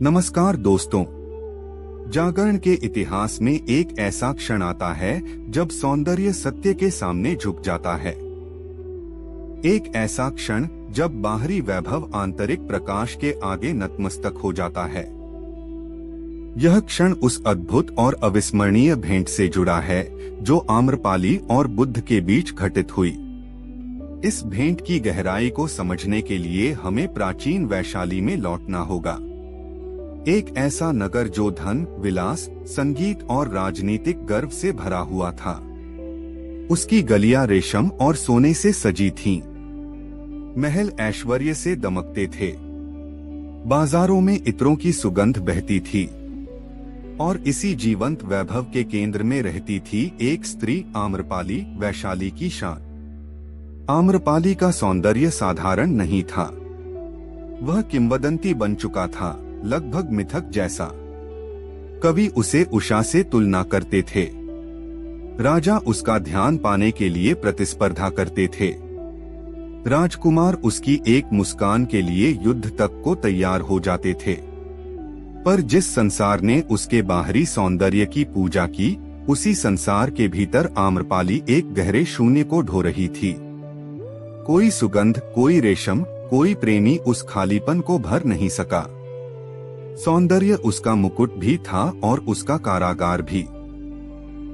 नमस्कार दोस्तों। जागरण के इतिहास में एक ऐसा क्षण आता है जब सौंदर्य सत्य के सामने झुक जाता है। एक ऐसा क्षण जब बाहरी वैभव आंतरिक प्रकाश के आगे नतमस्तक हो जाता है। यह क्षण उस अद्भुत और अविस्मरणीय भेंट से जुड़ा है जो आम्रपाली और बुद्ध के बीच घटित हुई। इस भेंट की गहराई को समझने के लिए हमें प्राचीन वैशाली में लौटना होगा। एक ऐसा नगर जो धन, विलास, संगीत और राजनीतिक गर्व से भरा हुआ था। उसकी गलियां रेशम और सोने से सजी थीं। महल ऐश्वर्य से दमकते थे। बाजारों में इत्रों की सुगंध बहती थी और इसी जीवंत वैभव के केंद्र में रहती थी एक स्त्री, आम्रपाली, वैशाली की शान। आम्रपाली का सौंदर्य साधारण नहीं था। वह किंवदंती बन चुका था, लगभग मिथक जैसा। कवि उसे उषा से तुलना करते थे। राजा उसका ध्यान पाने के लिए प्रतिस्पर्धा करते थे। राजकुमार उसकी एक मुस्कान के लिए युद्ध तक को तैयार हो जाते थे। पर जिस संसार ने उसके बाहरी सौंदर्य की पूजा की, उसी संसार के भीतर आम्रपाली एक गहरे शून्य को ढो रही थी। कोई सुगंध, कोई रेशम, कोई प्रेमी उस खालीपन को भर नहीं सका। सौंदर्य उसका मुकुट भी था और उसका कारागार भी।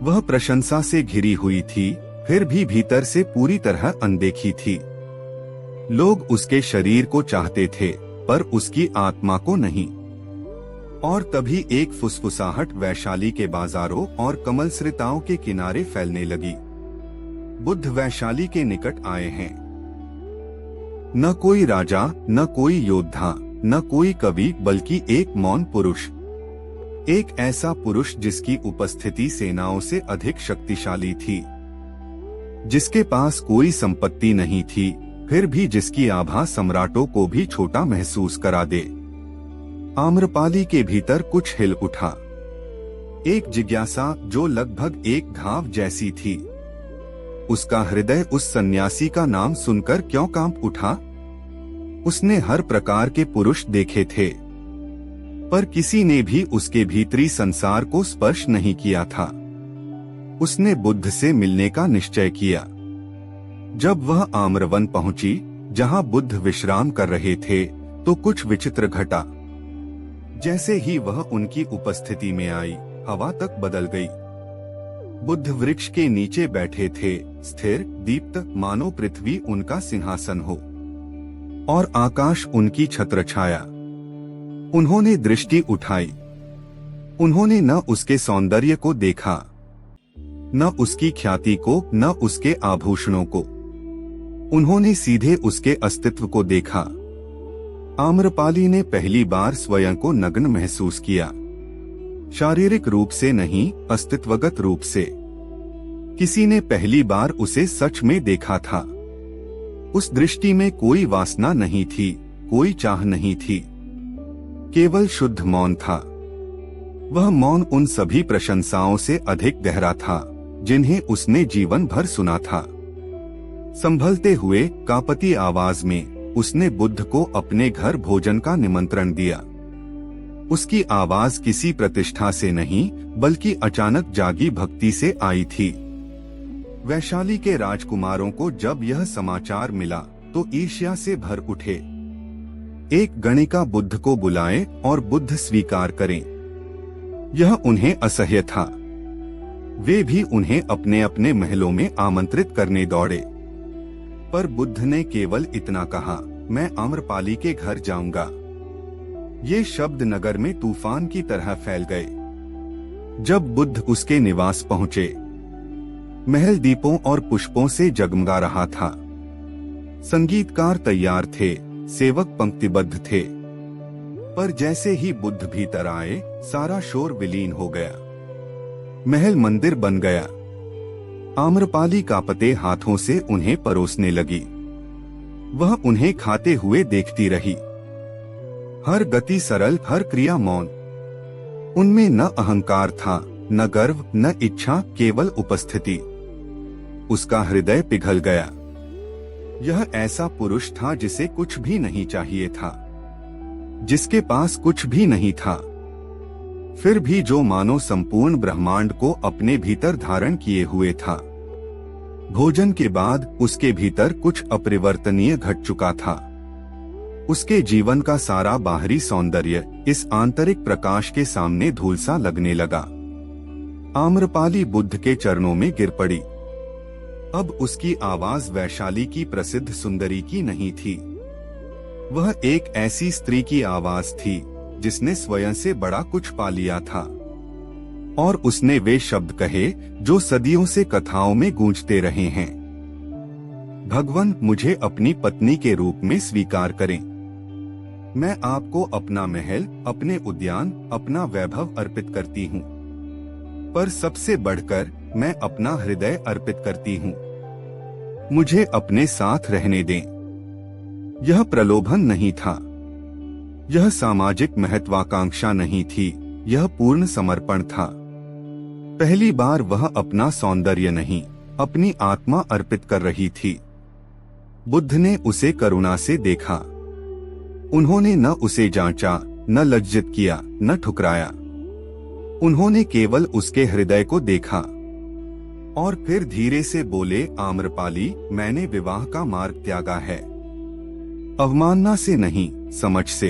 वह प्रशंसा से घिरी हुई थी, फिर भी भीतर से पूरी तरह अनदेखी थी। लोग उसके शरीर को चाहते थे, पर उसकी आत्मा को नहीं। और तभी एक फुसफुसाहट वैशाली के बाजारों और कमलश्रिताओं के किनारे फैलने लगी। बुद्ध वैशाली के निकट आए हैं। न कोई राजा, न कोई योद्धा, न कोई कवि, बल्कि एक मौन पुरुष। एक ऐसा पुरुष जिसकी उपस्थिति सेनाओं से अधिक शक्तिशाली थी, जिसके पास कोई संपत्ति नहीं थी, फिर भी जिसकी आभा सम्राटों को भी छोटा महसूस करा दे। आम्रपाली के भीतर कुछ हिल उठा। एक जिज्ञासा जो लगभग एक घाव जैसी थी। उसका हृदय उस सन्यासी का नाम सुनकर क्यों कांप उठा। उसने हर प्रकार के पुरुष देखे थे, पर किसी ने भी उसके भीतरी संसार को स्पर्श नहीं किया था। उसने बुद्ध से मिलने का निश्चय किया। जब वह आम्रवन पहुंची, जहां बुद्ध विश्राम कर रहे थे, तो कुछ विचित्र घटा। जैसे ही वह उनकी उपस्थिति में आई, हवा तक बदल गई। बुद्ध वृक्ष के नीचे बैठे थे, स्थिर, दीप्त, मानो पृथ्वी उनका सिंहासन हो और आकाश उनकी छत्रछाया। उन्होंने दृष्टि उठाई। उन्होंने न उसके सौंदर्य को देखा, न उसकी ख्याति को, न उसके आभूषणों को। उन्होंने सीधे उसके अस्तित्व को देखा। आम्रपाली ने पहली बार स्वयं को नग्न महसूस किया। शारीरिक रूप से नहीं, अस्तित्वगत रूप से। किसी ने पहली बार उसे सच में देखा था। उस दृष्टि में कोई वासना नहीं थी, कोई चाह नहीं थी, केवल शुद्ध मौन था। वह मौन उन सभी प्रशंसाओं से अधिक गहरा था जिन्हें उसने जीवन भर सुना था। संभलते हुए, कांपती आवाज में उसने बुद्ध को अपने घर भोजन का निमंत्रण दिया। उसकी आवाज किसी प्रतिष्ठा से नहीं, बल्कि अचानक जागी भक्ति से आई थी। वैशाली के राजकुमारों को जब यह समाचार मिला तो ईर्ष्या से भर उठे। एक गणिका बुद्ध को बुलाए और बुद्ध स्वीकार करें, यह उन्हें असह्य था। वे भी उन्हें अपने अपने महलों में आमंत्रित करने दौड़े। पर बुद्ध ने केवल इतना कहा, मैं आम्रपाली के घर जाऊंगा। ये शब्द नगर में तूफान की तरह फैल गए। जब बुद्ध उसके निवास पहुंचे, महल दीपों और पुष्पों से जगमगा रहा था। संगीतकार तैयार थे, सेवक पंक्तिबद्ध थे। पर जैसे ही बुद्ध भीतर आए, सारा शोर विलीन हो गया। महल मंदिर बन गया। आम्रपाली कांपते हाथों से उन्हें परोसने लगी। वह उन्हें खाते हुए देखती रही। हर गति सरल, हर क्रिया मौन। उनमें न अहंकार था, न गर्व, न इच्छा, केवल उपस्थिति। उसका हृदय पिघल गया। यह ऐसा पुरुष था जिसे कुछ भी नहीं चाहिए था। जिसके पास कुछ भी नहीं था, फिर भी जो मानो संपूर्ण ब्रह्मांड को अपने भीतर धारण किए हुए था। भोजन के बाद उसके भीतर कुछ अपरिवर्तनीय घट चुका था। उसके जीवन का सारा बाहरी सौंदर्य इस आंतरिक प्रकाश के सामने धूल सा लगने लगा। आम्रपाली बुद्ध के चरणों में गिर पड़ी। अब उसकी आवाज वैशाली की प्रसिद्ध सुंदरी की नहीं थी। वह एक ऐसी स्त्री की आवाज थी जिसने स्वयं से बड़ा कुछ पा लिया था, और उसने वे शब्द कहे जो सदियों से कथाओं में गूंजते रहे हैं। भगवान, मुझे अपनी पत्नी के रूप में स्वीकार करें। मैं आपको अपना महल, अपने उद्यान, अपना वैभव अर्पित करती हूँ, पर सबसे बढ़कर मैं अपना हृदय अर्पित करती हूँ। मुझे अपने साथ रहने दें। यह प्रलोभन नहीं था, यह सामाजिक महत्वाकांक्षा नहीं थी, यह पूर्ण समर्पण था। पहली बार वह अपना सौंदर्य नहीं, अपनी आत्मा अर्पित कर रही थी। बुद्ध ने उसे करुणा से देखा। उन्होंने न उसे जांचा, न लज्जित किया, न ठुकराया। उन्होंने केवल उसके हृदय को देखा और फिर धीरे से बोले, आम्रपाली, मैंने विवाह का मार्ग त्यागा है। अवमानना से नहीं, समझ से।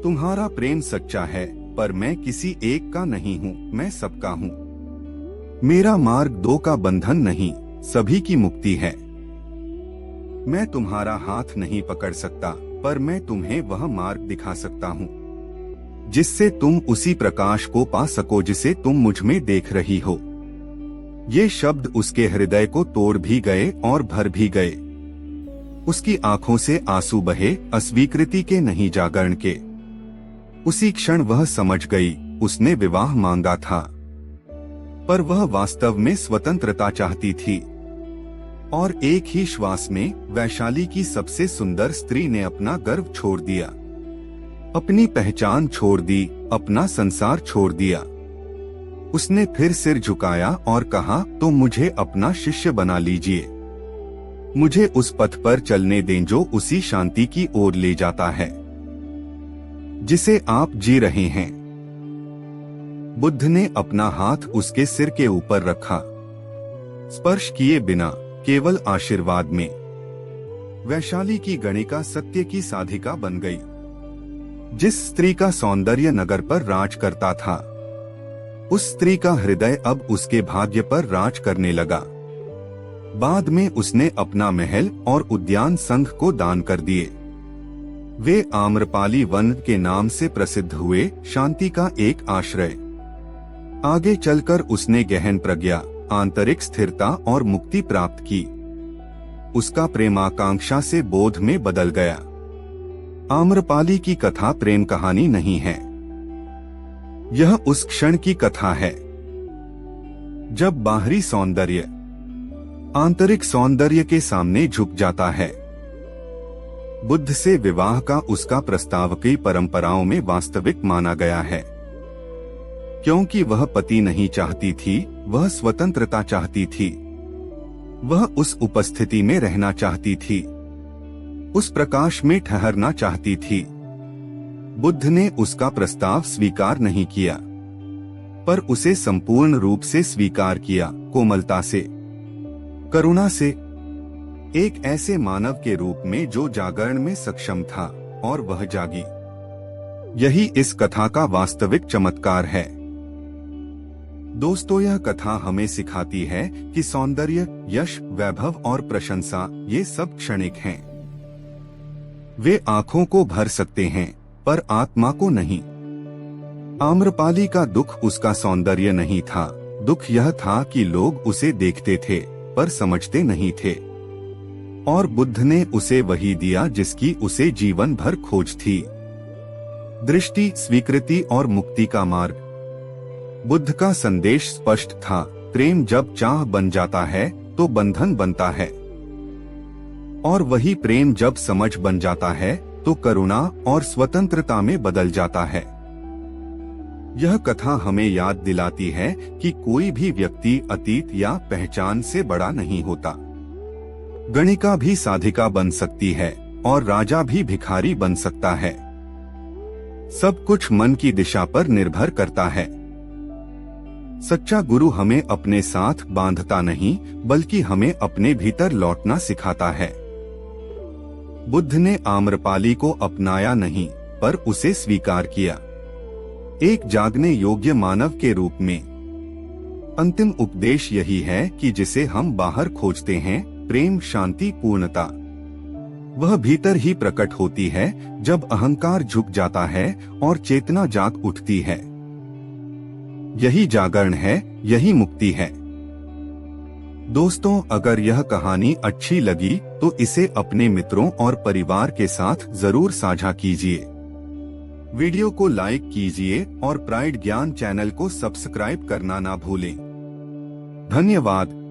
तुम्हारा प्रेम सच्चा है, पर मैं किसी एक का नहीं हूँ, मैं सबका हूँ। मेरा मार्ग दो का बंधन नहीं, सभी की मुक्ति है। मैं तुम्हारा हाथ नहीं पकड़ सकता, पर मैं तुम्हें वह मार्ग दिखा सकता हूँ जिससे तुम उसी प्रकाश को पा सको जिसे तुम मुझ में देख रही हो। ये शब्द उसके हृदय को तोड़ भी गए और भर भी गए। उसकी आंखों से आंसू बहे, अस्वीकृति के नहीं, जागरण के। उसी क्षण वह समझ गई, उसने विवाह मांगा था, पर वह वास्तव में स्वतंत्रता चाहती थी। और एक ही श्वास में वैशाली की सबसे सुंदर स्त्री ने अपना गर्व छोड़ दिया, अपनी पहचान छोड़ दी, अपना संसार छोड़ दिया। उसने फिर सिर झुकाया और कहा, तो मुझे अपना शिष्य बना लीजिए। मुझे उस पथ पर चलने दें जो उसी शांति की ओर ले जाता है जिसे आप जी रहे हैं। बुद्ध ने अपना हाथ उसके सिर के ऊपर रखा, स्पर्श किए बिना, केवल आशीर्वाद में। वैशाली की गणिका सत्य की साधिका बन गई। जिस स्त्री का सौंदर्य नगर पर राज करता था, उस स्त्री का हृदय अब उसके भाग्य पर राज करने लगा। बाद में उसने अपना महल और उद्यान संघ को दान कर दिए। वे आम्रपाली वन के नाम से प्रसिद्ध हुए, शांति का एक आश्रय। आगे चलकर उसने गहन प्रज्ञा, आंतरिक स्थिरता और मुक्ति प्राप्त की। उसका प्रेमाकांक्षा से बोध में बदल गया। आम्रपाली की कथा प्रेम कहानी नहीं है, यह उस क्षण की कथा है जब बाहरी सौंदर्य आंतरिक सौंदर्य के सामने झुक जाता है। बुद्ध से विवाह का उसका प्रस्ताव कई परंपराओं में वास्तविक माना गया है, क्योंकि वह पति नहीं चाहती थी, वह स्वतंत्रता चाहती थी। वह उस उपस्थिति में रहना चाहती थी, उस प्रकाश में ठहरना चाहती थी। बुद्ध ने उसका प्रस्ताव स्वीकार नहीं किया, पर उसे संपूर्ण रूप से स्वीकार किया, कोमलता से, करुणा से, एक ऐसे मानव के रूप में जो जागरण में सक्षम था, और वह जागी। यही इस कथा का वास्तविक चमत्कार है। दोस्तों, यह कथा हमें सिखाती है कि सौंदर्य, यश, वैभव और प्रशंसा ये सब क्षणिक हैं। वे आंखों को भर सकते हैं, पर आत्मा को नहीं। आम्रपाली का दुख उसका सौंदर्य नहीं था, दुख यह था कि लोग उसे देखते थे पर समझते नहीं थे। और बुद्ध ने उसे वही दिया जिसकी उसे जीवन भर खोज थी, दृष्टि, स्वीकृति और मुक्ति का मार्ग। बुद्ध का संदेश स्पष्ट था, प्रेम जब चाह बन जाता है तो बंधन बनता है, और वही प्रेम जब समझ बन जाता है तो करुणा और स्वतंत्रता में बदल जाता है। यह कथा हमें याद दिलाती है कि कोई भी व्यक्ति अतीत या पहचान से बड़ा नहीं होता। गणिका भी साधिका बन सकती है और राजा भी भिखारी बन सकता है। सब कुछ मन की दिशा पर निर्भर करता है। सच्चा गुरु हमें अपने साथ बांधता नहीं, बल्कि हमें अपने भीतर लौटना सिखाता है। बुद्ध ने आम्रपाली को अपनाया नहीं, पर उसे स्वीकार किया, एक जागने योग्य मानव के रूप में। अंतिम उपदेश यही है कि जिसे हम बाहर खोजते हैं, प्रेम, शांति, पूर्णता, वह भीतर ही प्रकट होती है जब अहंकार झुक जाता है और चेतना जाग उठती है। यही जागरण है, यही मुक्ति है। दोस्तों, अगर यह कहानी अच्छी लगी तो इसे अपने मित्रों और परिवार के साथ जरूर साझा कीजिए। वीडियो को लाइक कीजिए और प्राइड ज्ञान चैनल को सब्सक्राइब करना ना भूलें। धन्यवाद।